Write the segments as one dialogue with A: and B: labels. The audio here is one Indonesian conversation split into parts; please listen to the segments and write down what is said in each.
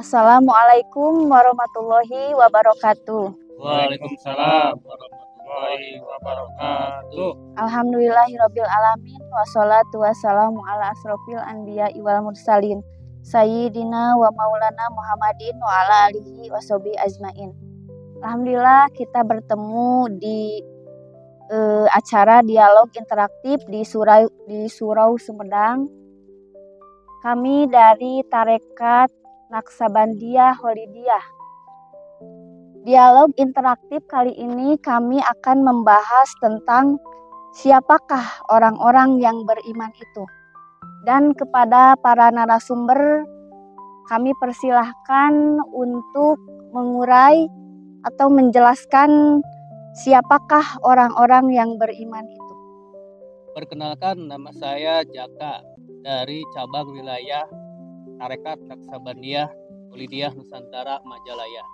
A: Assalamualaikum warahmatullahi wabarakatuh.
B: Waalaikumsalam warahmatullahi wabarakatuh.
A: Alhamdulillahirabbil alamin wassalatu wassalamu ala asrofil anbiya'i wal mursalin sayyidina wa maulana Muhammadin wa ala alihi washabihi ajmain. Alhamdulillah kita bertemu di acara dialog interaktif di Surau Sumedang. Kami dari Tarekat Naqsabandiyah Holidiyah. Dialog interaktif kali ini kami akan membahas tentang siapakah orang-orang yang beriman itu. Dan kepada para narasumber kami persilahkan untuk mengurai atau menjelaskan siapakah orang-orang yang beriman itu.
B: Perkenalkan, nama saya Jaka dari cabang wilayah Tarekat Naqsabandiyah Holidiyah Nusantara Majalaya.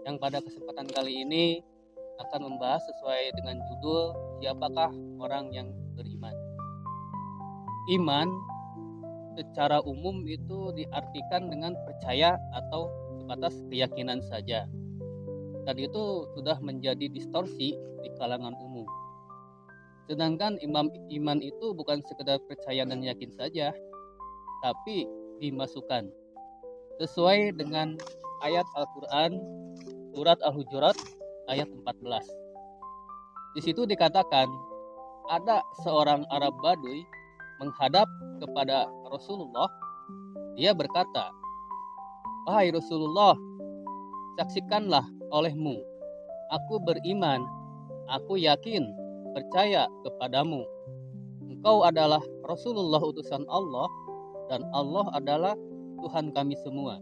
B: Yang pada kesempatan kali ini akan membahas sesuai dengan judul siapakah orang yang beriman. Iman secara umum itu diartikan dengan percaya atau sebatas keyakinan saja. Dan itu sudah menjadi distorsi di kalangan umum. Sedangkan iman itu bukan sekedar percaya dan yakin saja, tapi dimasukkan sesuai dengan ayat Al-Quran surat Al-Hujurat ayat 14. Di situ dikatakan ada seorang Arab Baduy menghadap kepada Rasulullah. Dia berkata, "Wahai Rasulullah, saksikanlah olehmu, aku beriman, aku yakin, percaya kepadamu. Engkau adalah Rasulullah utusan Allah dan Allah adalah Tuhan kami semua."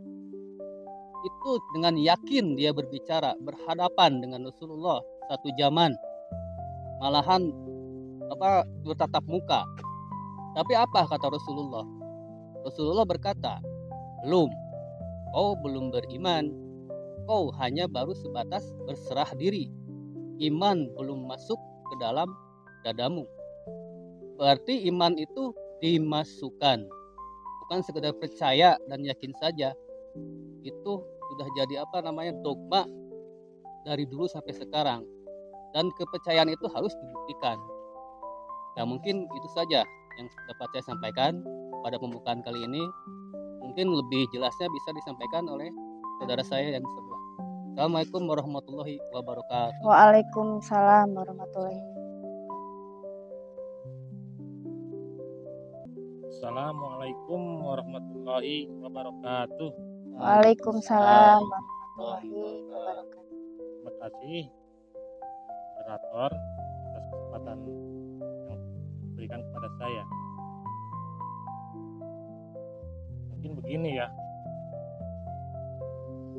B: Itu dengan yakin dia berbicara, berhadapan dengan Rasulullah satu zaman, malahan bertatap muka. Tapi apa kata Rasulullah? Rasulullah berkata, belum, kau belum beriman, kau hanya baru sebatas berserah diri, iman belum masuk ke dalam dadamu. Berarti iman itu dimasukkan, bukan sekedar percaya dan yakin saja. Itu sudah jadi dogma dari dulu sampai sekarang, dan kepercayaan itu harus dibuktikan. Nah, mungkin itu saja yang dapat saya sampaikan pada pembukaan kali ini. Mungkin lebih jelasnya bisa disampaikan oleh saudara saya yang sebelah. Assalamualaikum warahmatullahi wabarakatuh.
A: Waalaikumsalam warahmatullahi wabarakatuh.
C: Assalamualaikum warahmatullahi wabarakatuh.
A: Waalaikumsalam warahmatullahi wabarakatuh.
C: Terima kasih moderator atas kesempatan yang diberikan kepada saya. Mungkin begini ya,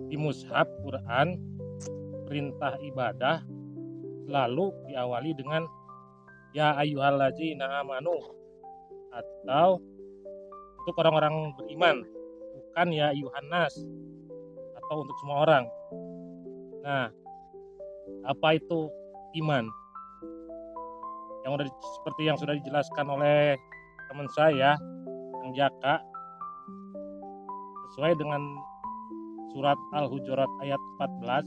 C: di mushaf Quran perintah ibadah selalu diawali dengan ya ayyuhallazina amanu, atau untuk orang-orang beriman, bukan ya ayyuhannas atau untuk semua orang. Nah, apa itu iman? Seperti yang sudah dijelaskan oleh teman saya yang Jaka, sesuai dengan surat Al-Hujurat ayat 14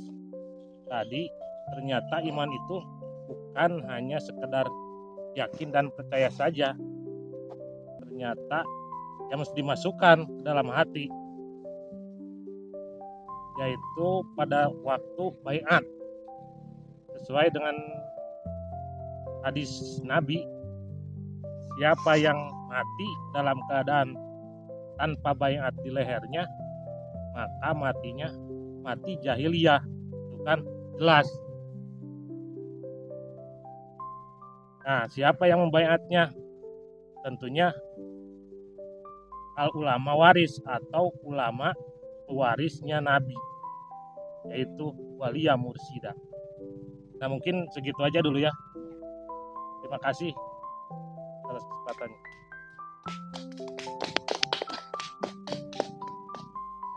C: tadi, ternyata iman itu bukan hanya sekedar yakin dan percaya saja. Ternyata yang mesti dimasukkan ke dalam hati, yaitu pada waktu baiat. Sesuai dengan hadis Nabi, siapa yang mati dalam keadaan tanpa baiat di lehernya, maka matinya mati jahiliyah. Itu kan jelas. Nah, siapa yang membaiatnya? Tentunya al-ulama waris atau ulama pewarisnya Nabi, yaitu waliya mursida. Nah, mungkin segitu aja dulu ya. Terima kasih atas kesempatannya.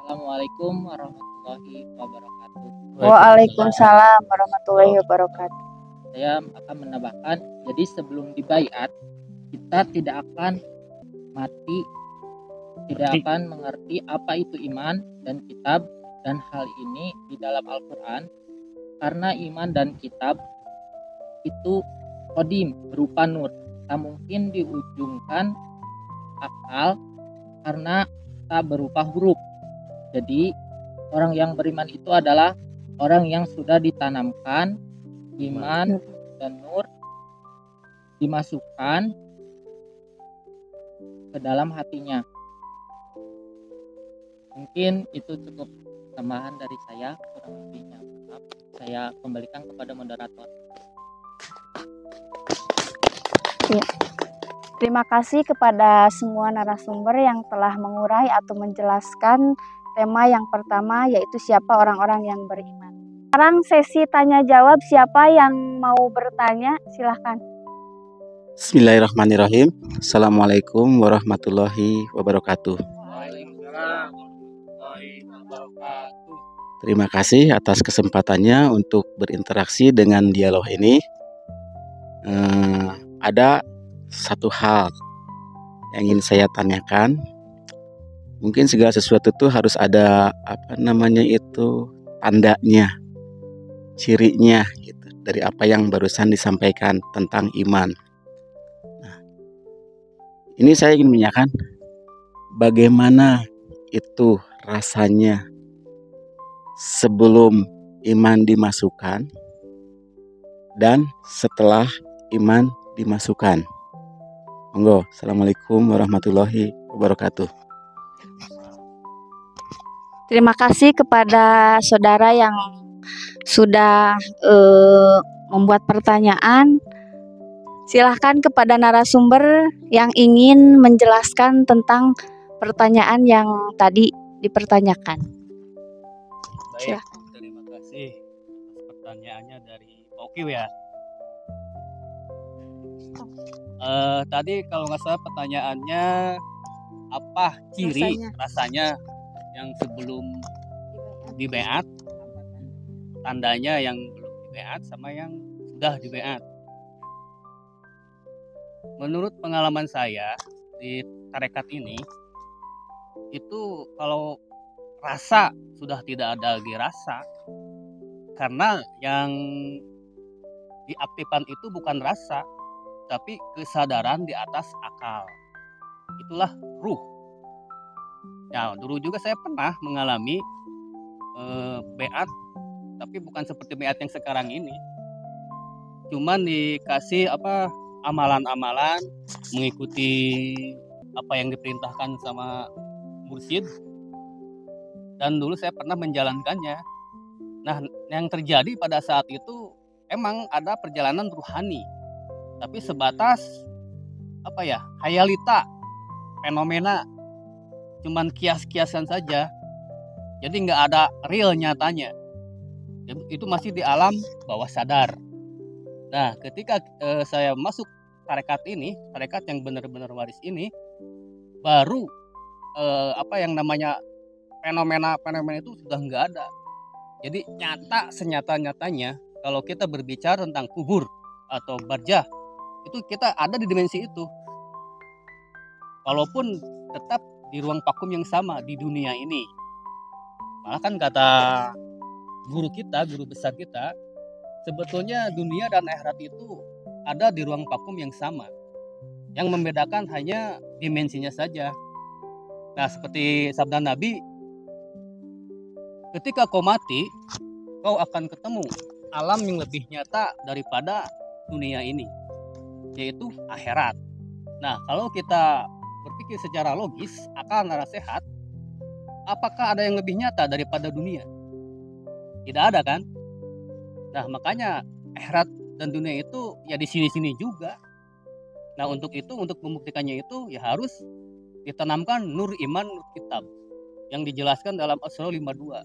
D: Assalamualaikum warahmatullahi wabarakatuh.
A: Waalaikumsalam warahmatullahi wabarakatuh.
D: Saya akan menambahkan, jadi sebelum dibaiat kita tidak akan mati tidak akan mengerti apa itu iman dan kitab, dan hal ini di dalam Al-Quran karena iman dan kitab itu kodim berupa nur, tak mungkin diujungkan akal karena tak berupa huruf. Jadi orang yang beriman itu adalah orang yang sudah ditanamkan iman dan nur dimasukkan ke dalam hatinya. Mungkin itu cukup tambahan dari saya, kurang lebihnya maaf. Saya kembalikan kepada moderator.
A: Ya. Terima kasih kepada semua narasumber yang telah mengurai atau menjelaskan tema yang pertama, yaitu siapa orang-orang yang beriman. Sekarang sesi tanya jawab, siapa yang mau bertanya silahkan.
E: Bismillahirrahmanirrahim. Assalamualaikum warahmatullahi wabarakatuh.
B: Waalaikumsalam warahmatullahi wabarakatuh.
E: Terima kasih atas kesempatannya untuk berinteraksi dengan dialog ini. Ada satu hal yang ingin saya tanyakan. Mungkin segala sesuatu itu harus ada tandanya, cirinya gitu, dari apa yang barusan disampaikan tentang iman. Nah, ini saya ingin menanyakan bagaimana itu rasanya sebelum iman dimasukkan dan setelah iman dimasukkan. Monggo. Assalamualaikum warahmatullahi wabarakatuh.
A: Terima kasih kepada saudara yang sudah membuat pertanyaan. Silahkan kepada narasumber yang ingin menjelaskan tentang pertanyaan yang tadi dipertanyakan.
B: Baik, terima kasih atas pertanyaannya dari Pak Okiw ya. Tadi kalau nggak salah pertanyaannya apa ciri rasanya yang sebelum di beat, tandanya yang belum di beat sama yang sudah di beat. Menurut pengalaman saya di tarekat ini, itu kalau rasa sudah tidak ada lagi rasa, karena yang diaktifkan itu bukan rasa, tapi kesadaran di atas akal. Itulah ruh. Nah, dulu juga saya pernah mengalami beat, tapi bukan seperti beat yang sekarang ini. Cuman dikasih amalan-amalan, mengikuti apa yang diperintahkan sama mursyid. Dan dulu saya pernah menjalankannya. Nah, yang terjadi pada saat itu emang ada perjalanan ruhani, tapi sebatas hayalita, fenomena, cuman kias-kiasan saja. Jadi nggak ada real nyatanya. Itu masih di alam bawah sadar. Nah, ketika saya masuk tarekat ini, tarekat yang benar-benar waris ini, baru yang namanya fenomena-fenomena itu sudah nggak ada. Jadi nyata senyata-nyatanya kalau kita berbicara tentang kubur atau barzah, itu kita ada di dimensi itu. Walaupun tetap di ruang vakum yang sama di dunia ini. Malah kan kata guru besar kita, sebetulnya dunia dan akhirat itu ada di ruang vakum yang sama. Yang membedakan hanya dimensinya saja. Nah, seperti sabda Nabi, ketika kau mati, kau akan ketemu alam yang lebih nyata daripada dunia ini, yaitu akhirat. Nah, kalau kita berpikir secara logis, akal nalar sehat, apakah ada yang lebih nyata daripada dunia? Tidak ada kan? Nah, makanya akhirat dan dunia itu ya di sini-sini juga. Nah, untuk membuktikannya itu ya harus ditanamkan nur iman, nur kitab yang dijelaskan dalam Asra 52.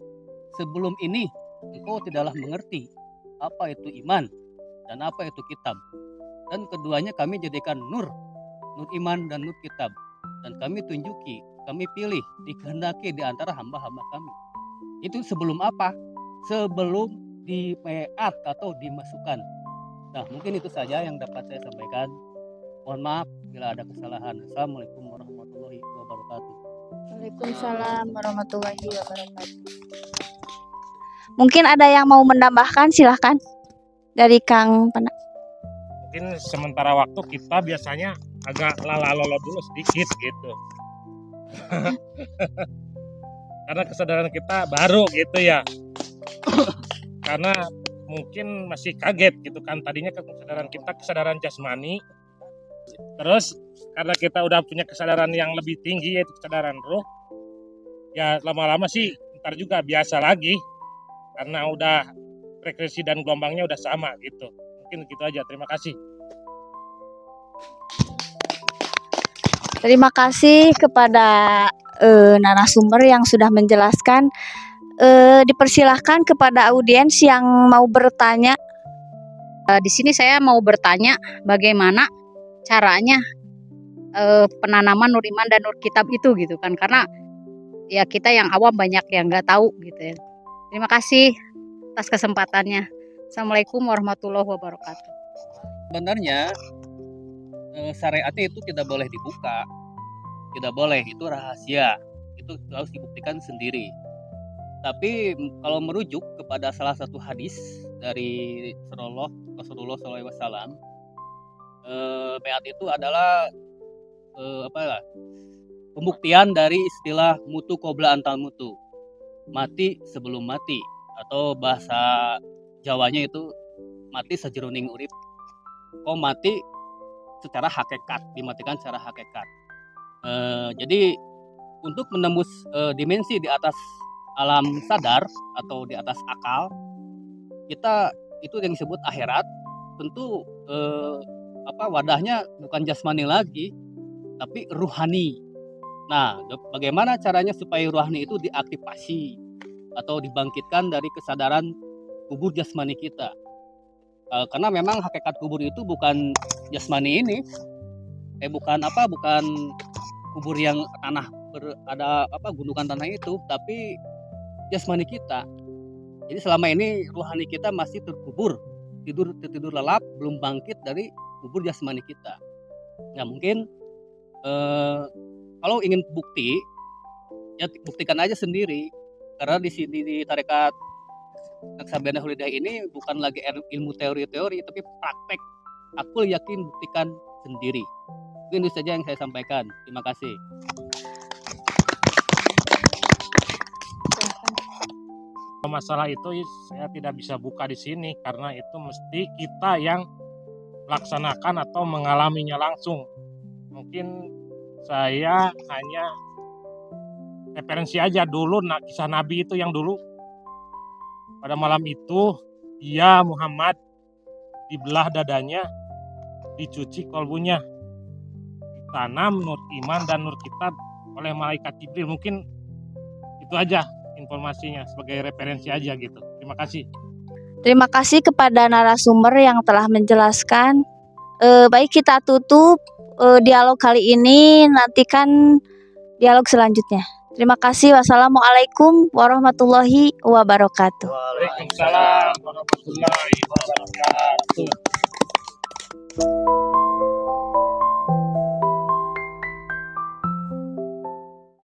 B: Sebelum ini engkau tidaklah mengerti apa itu iman dan apa itu kitab. Dan keduanya kami jadikan nur iman dan nur kitab. Dan kami tunjuki, kami pilih, dikehendaki di antara hamba-hamba kami. Itu sebelum apa? Sebelum dipeat atau dimasukkan. Nah, mungkin itu saja yang dapat saya sampaikan. Mohon maaf bila ada kesalahan. Assalamualaikum warahmatullahi wabarakatuh.
A: Waalaikumsalam warahmatullahi wabarakatuh. Mungkin ada yang mau menambahkan, silahkan dari Kang Pena.
C: Mungkin sementara waktu kita biasanya agak lala-lolo dulu sedikit gitu. Karena kesadaran kita baru gitu ya. Karena mungkin masih kaget gitu kan, tadinya kesadaran kita kesadaran jasmani, terus karena kita udah punya kesadaran yang lebih tinggi yaitu kesadaran roh, ya lama-lama sih ntar juga biasa lagi karena udah frekuensi dan gelombangnya udah sama gitu. Mungkin gitu aja, terima kasih.
A: Terima kasih kepada narasumber yang sudah menjelaskan. Dipersilahkan kepada audiens yang mau bertanya.
F: Di sini saya mau bertanya bagaimana caranya penanaman Nur Iman dan Nur Kitab itu gitu kan, karena ya kita yang awam banyak yang nggak tahu gitu ya. Terima kasih atas kesempatannya. Assalamualaikum warahmatullahi wabarakatuh.
B: Sebenarnya syariatnya itu tidak boleh dibuka, tidak boleh, itu rahasia, itu harus dibuktikan sendiri. Tapi kalau merujuk kepada salah satu hadis dari Rasulullah SAW, beat itu adalah pembuktian dari istilah mutu qabla antal mutu, mati sebelum mati, atau bahasa Jawanya itu mati sajeroning urip. Mati secara hakikat, dimatikan secara hakikat. Jadi untuk menembus dimensi di atas alam sadar atau di atas akal, kita itu yang disebut akhirat. Tentu wadahnya bukan jasmani lagi, tapi ruhani. Nah, bagaimana caranya supaya ruhani itu diaktifasi atau dibangkitkan dari kesadaran kubur jasmani kita? Karena memang hakikat kubur itu bukan jasmani ini, bukan kubur yang tanah ada gundukan tanah itu, tapi jasmani kita. Jadi selama ini ruhani kita masih terkubur, tertidur lelap, belum bangkit dari kubur jasmani kita. Nah, mungkin kalau ingin bukti, ya buktikan aja sendiri. Karena di sini di tarekat Naksabandia Hulidiyah ini bukan lagi ilmu teori-teori, tapi praktek. Aku yakin buktikan sendiri. Mungkin itu saja yang saya sampaikan. Terima kasih.
C: Masalah itu saya tidak bisa buka di sini karena itu mesti kita yang melaksanakan atau mengalaminya langsung. Mungkin saya hanya referensi aja dulu kisah Nabi itu yang dulu pada malam itu dia Muhammad dibelah dadanya, dicuci kolbunya, ditanam Nur Iman dan Nur Kitab oleh malaikat Jibril. Mungkin itu aja informasinya sebagai referensi aja gitu. Terima kasih.
A: Terima kasih kepada narasumber yang telah menjelaskan. Baik, kita tutup dialog kali ini, nantikan dialog selanjutnya. Terima kasih. Wassalamualaikum warahmatullahi wabarakatuh.
C: Waalaikumsalam warahmatullahi wabarakatuh.